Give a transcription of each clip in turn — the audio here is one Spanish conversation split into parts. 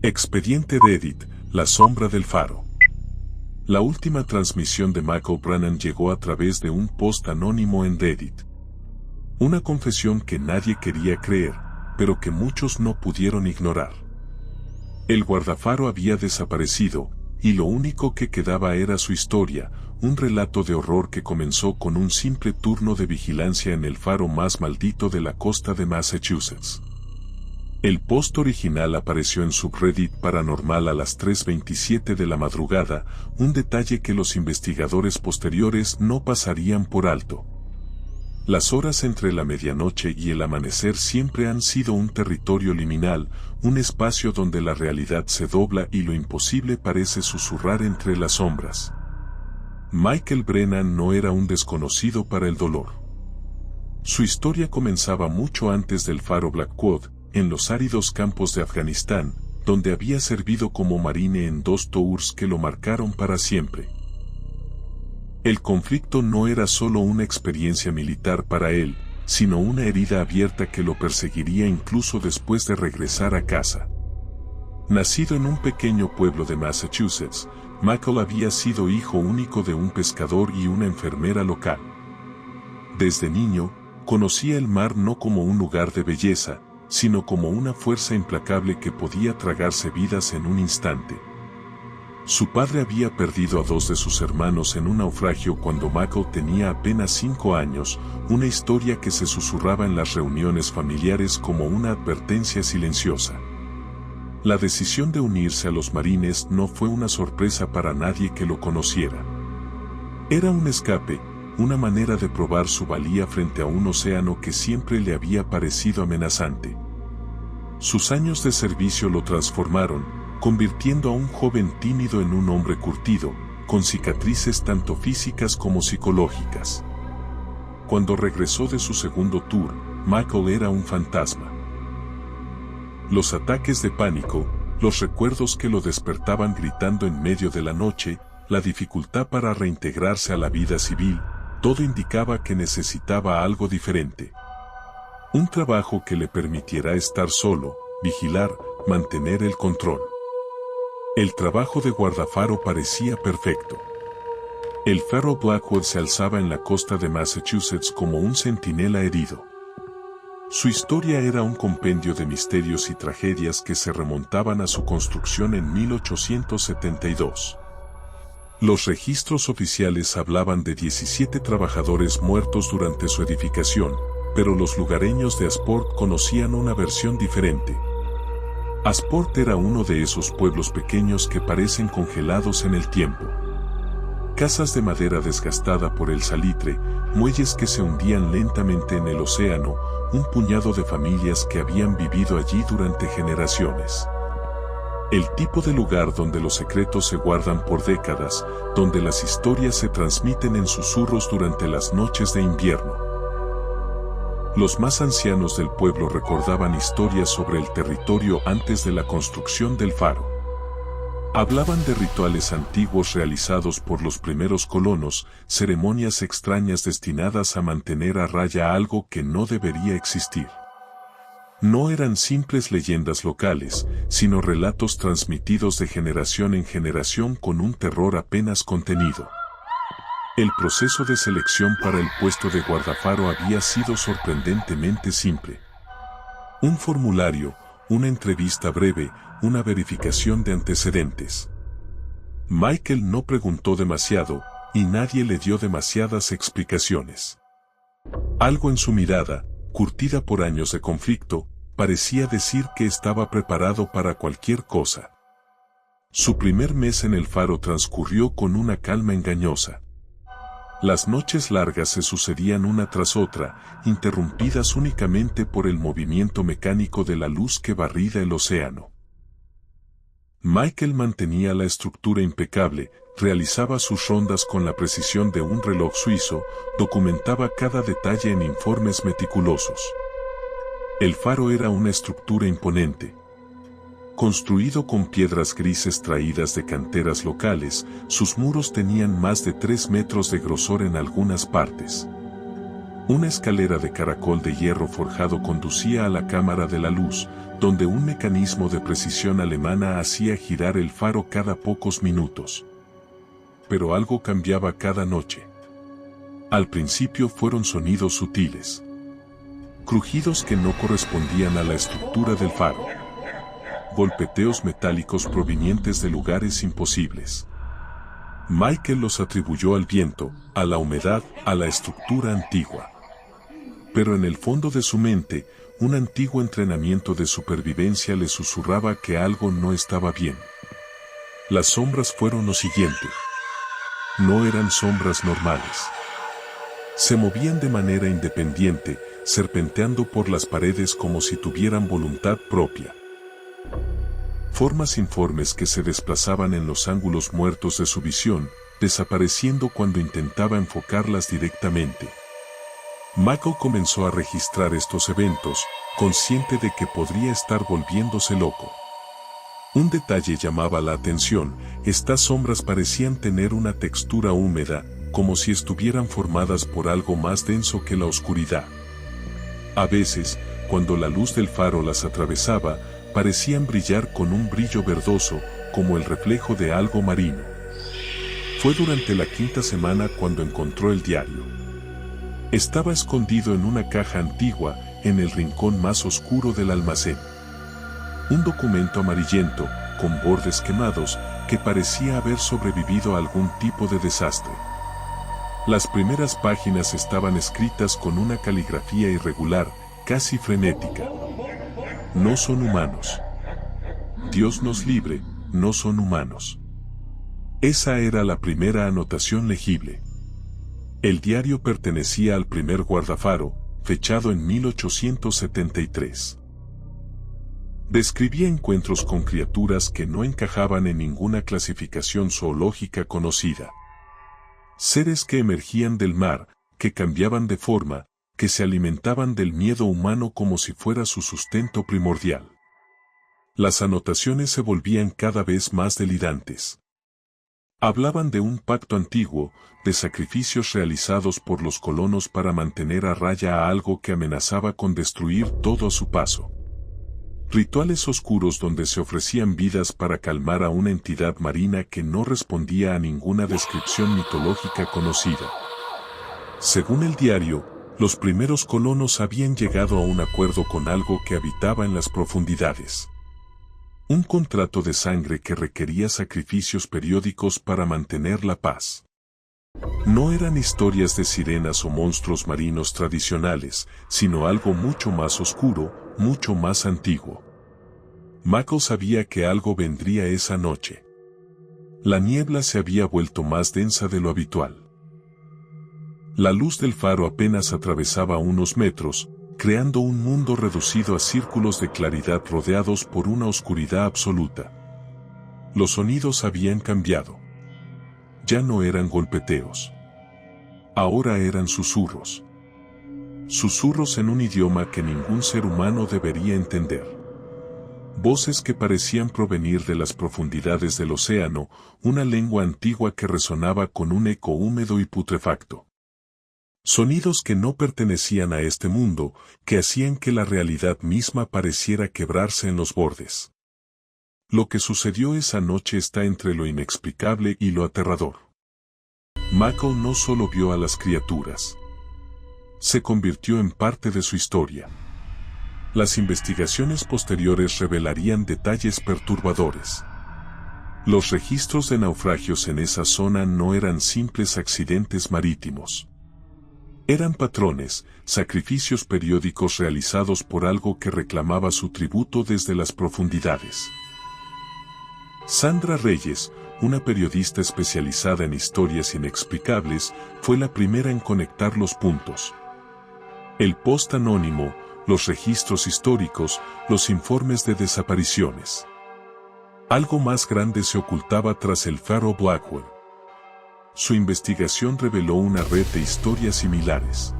Expediente Reddit, la sombra del faro. La última transmisión de Michael Brannan llegó a través de un post anónimo en Reddit. Una confesión que nadie quería creer, pero que muchos no pudieron ignorar. El guardafaro había desaparecido, y lo único que quedaba era su historia, un relato de horror que comenzó con un simple turno de vigilancia en el faro más maldito de la costa de Massachusetts. El post original apareció en subreddit paranormal a las 3:27 de la madrugada, un detalle que los investigadores posteriores no pasarían por alto. Las horas entre la medianoche y el amanecer siempre han sido un territorio liminal, un espacio donde la realidad se dobla y lo imposible parece susurrar entre las sombras. Michael Brannan no era un desconocido para el dolor. Su historia comenzaba mucho antes del faro Blackwood, en los áridos campos de Afganistán, donde había servido como marine en 2 tours que lo marcaron para siempre. El conflicto no era solo una experiencia militar para él, sino una herida abierta que lo perseguiría incluso después de regresar a casa. Nacido en un pequeño pueblo de Massachusetts, Michael había sido hijo único de un pescador y una enfermera local. Desde niño, conocía el mar no como un lugar de belleza, sino como una fuerza implacable que podía tragarse vidas en un instante. Su padre había perdido a 2 de sus hermanos en un naufragio cuando Michael tenía apenas 5 años, una historia que se susurraba en las reuniones familiares como una advertencia silenciosa. La decisión de unirse a los marines no fue una sorpresa para nadie que lo conociera. Era un escape, una manera de probar su valía frente a un océano que siempre le había parecido amenazante. Sus años de servicio lo transformaron, convirtiendo a un joven tímido en un hombre curtido, con cicatrices tanto físicas como psicológicas. Cuando regresó de su segundo tour, Michael era un fantasma. Los ataques de pánico, los recuerdos que lo despertaban gritando en medio de la noche, la dificultad para reintegrarse a la vida civil, todo indicaba que necesitaba algo diferente. Un trabajo que le permitiera estar solo, vigilar, mantener el control. El trabajo de guardafaro parecía perfecto. El faro Blackwood se alzaba en la costa de Massachusetts como un centinela herido. Su historia era un compendio de misterios y tragedias que se remontaban a su construcción en 1872. Los registros oficiales hablaban de 17 trabajadores muertos durante su edificación, pero los lugareños de Asport conocían una versión diferente. Asport era uno de esos pueblos pequeños que parecen congelados en el tiempo. Casas de madera desgastada por el salitre, muelles que se hundían lentamente en el océano, un puñado de familias que habían vivido allí durante generaciones. El tipo de lugar donde los secretos se guardan por décadas, donde las historias se transmiten en susurros durante las noches de invierno. Los más ancianos del pueblo recordaban historias sobre el territorio antes de la construcción del faro. Hablaban de rituales antiguos realizados por los primeros colonos, ceremonias extrañas destinadas a mantener a raya algo que no debería existir. No eran simples leyendas locales, sino relatos transmitidos de generación en generación con un terror apenas contenido. El proceso de selección para el puesto de guardafaro había sido sorprendentemente simple. Un formulario, una entrevista breve, una verificación de antecedentes. Michael no preguntó demasiado, y nadie le dio demasiadas explicaciones. Algo en su mirada, curtida por años de conflicto, parecía decir que estaba preparado para cualquier cosa. Su primer mes en el faro transcurrió con una calma engañosa. Las noches largas se sucedían una tras otra, interrumpidas únicamente por el movimiento mecánico de la luz que barría el océano. Michael mantenía la estructura impecable, realizaba sus rondas con la precisión de un reloj suizo, documentaba cada detalle en informes meticulosos. El faro era una estructura imponente. Construido con piedras grises traídas de canteras locales, sus muros tenían más de 3 metros de grosor en algunas partes. Una escalera de caracol de hierro forjado conducía a la cámara de la luz, donde un mecanismo de precisión alemana hacía girar el faro cada pocos minutos. Pero algo cambiaba cada noche. Al principio fueron sonidos sutiles. Crujidos que no correspondían a la estructura del faro. Golpeteos metálicos provenientes de lugares imposibles. Michael los atribuyó al viento, a la humedad, a la estructura antigua. Pero en el fondo de su mente, un antiguo entrenamiento de supervivencia le susurraba que algo no estaba bien. Las sombras fueron lo siguiente. No eran sombras normales. Se movían de manera independiente, serpenteando por las paredes como si tuvieran voluntad propia. Formas informes que se desplazaban en los ángulos muertos de su visión, desapareciendo cuando intentaba enfocarlas directamente. Mako comenzó a registrar estos eventos, consciente de que podría estar volviéndose loco. Un detalle llamaba la atención: estas sombras parecían tener una textura húmeda, como si estuvieran formadas por algo más denso que la oscuridad. A veces, cuando la luz del faro las atravesaba, parecían brillar con un brillo verdoso, como el reflejo de algo marino. Fue durante la quinta semana cuando encontró el diario. Estaba escondido en una caja antigua, en el rincón más oscuro del almacén. Un documento amarillento, con bordes quemados, que parecía haber sobrevivido a algún tipo de desastre. Las primeras páginas estaban escritas con una caligrafía irregular, casi frenética. No son humanos. Dios nos libre, no son humanos. Esa era la primera anotación legible. El diario pertenecía al primer guardafaro, fechado en 1873. Describía encuentros con criaturas que no encajaban en ninguna clasificación zoológica conocida. Seres que emergían del mar, que cambiaban de forma, que se alimentaban del miedo humano como si fuera su sustento primordial. Las anotaciones se volvían cada vez más delirantes. Hablaban de un pacto antiguo, de sacrificios realizados por los colonos para mantener a raya a algo que amenazaba con destruir todo a su paso. Rituales oscuros donde se ofrecían vidas para calmar a una entidad marina que no respondía a ninguna descripción mitológica conocida. Según el diario, los primeros colonos habían llegado a un acuerdo con algo que habitaba en las profundidades. Un contrato de sangre que requería sacrificios periódicos para mantener la paz. No eran historias de sirenas o monstruos marinos tradicionales, sino algo mucho más oscuro, mucho más antiguo. Mako sabía que algo vendría esa noche. La niebla se había vuelto más densa de lo habitual. La luz del faro apenas atravesaba unos metros, creando un mundo reducido a círculos de claridad rodeados por una oscuridad absoluta. Los sonidos habían cambiado. Ya no eran golpeteos. Ahora eran susurros. Susurros en un idioma que ningún ser humano debería entender. Voces que parecían provenir de las profundidades del océano, una lengua antigua que resonaba con un eco húmedo y putrefacto. Sonidos que no pertenecían a este mundo, que hacían que la realidad misma pareciera quebrarse en los bordes. Lo que sucedió esa noche está entre lo inexplicable y lo aterrador. Mako no solo vio a las criaturas. Se convirtió en parte de su historia. Las investigaciones posteriores revelarían detalles perturbadores. Los registros de naufragios en esa zona no eran simples accidentes marítimos. Eran patrones, sacrificios periódicos realizados por algo que reclamaba su tributo desde las profundidades. Sandra Reyes, una periodista especializada en historias inexplicables, fue la primera en conectar los puntos. El post anónimo, los registros históricos, los informes de desapariciones. Algo más grande se ocultaba tras el faro Blackwell. Su investigación reveló una red de historias similares.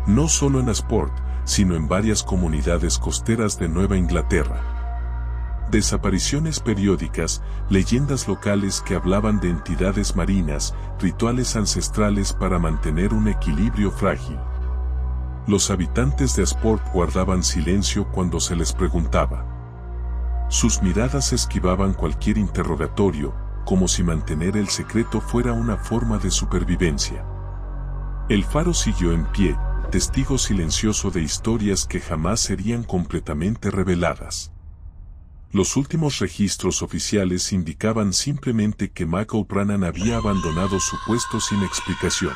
No solo en Asport, sino en varias comunidades costeras de Nueva Inglaterra. Desapariciones periódicas, leyendas locales que hablaban de entidades marinas, rituales ancestrales para mantener un equilibrio frágil. Los habitantes de Asport guardaban silencio cuando se les preguntaba. Sus miradas esquivaban cualquier interrogatorio, como si mantener el secreto fuera una forma de supervivencia. El faro siguió en pie, testigo silencioso de historias que jamás serían completamente reveladas. Los últimos registros oficiales indicaban simplemente que McO'Brannan había abandonado su puesto sin explicación.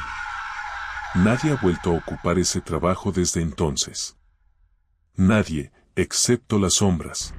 Nadie ha vuelto a ocupar ese trabajo desde entonces. Nadie, excepto las sombras.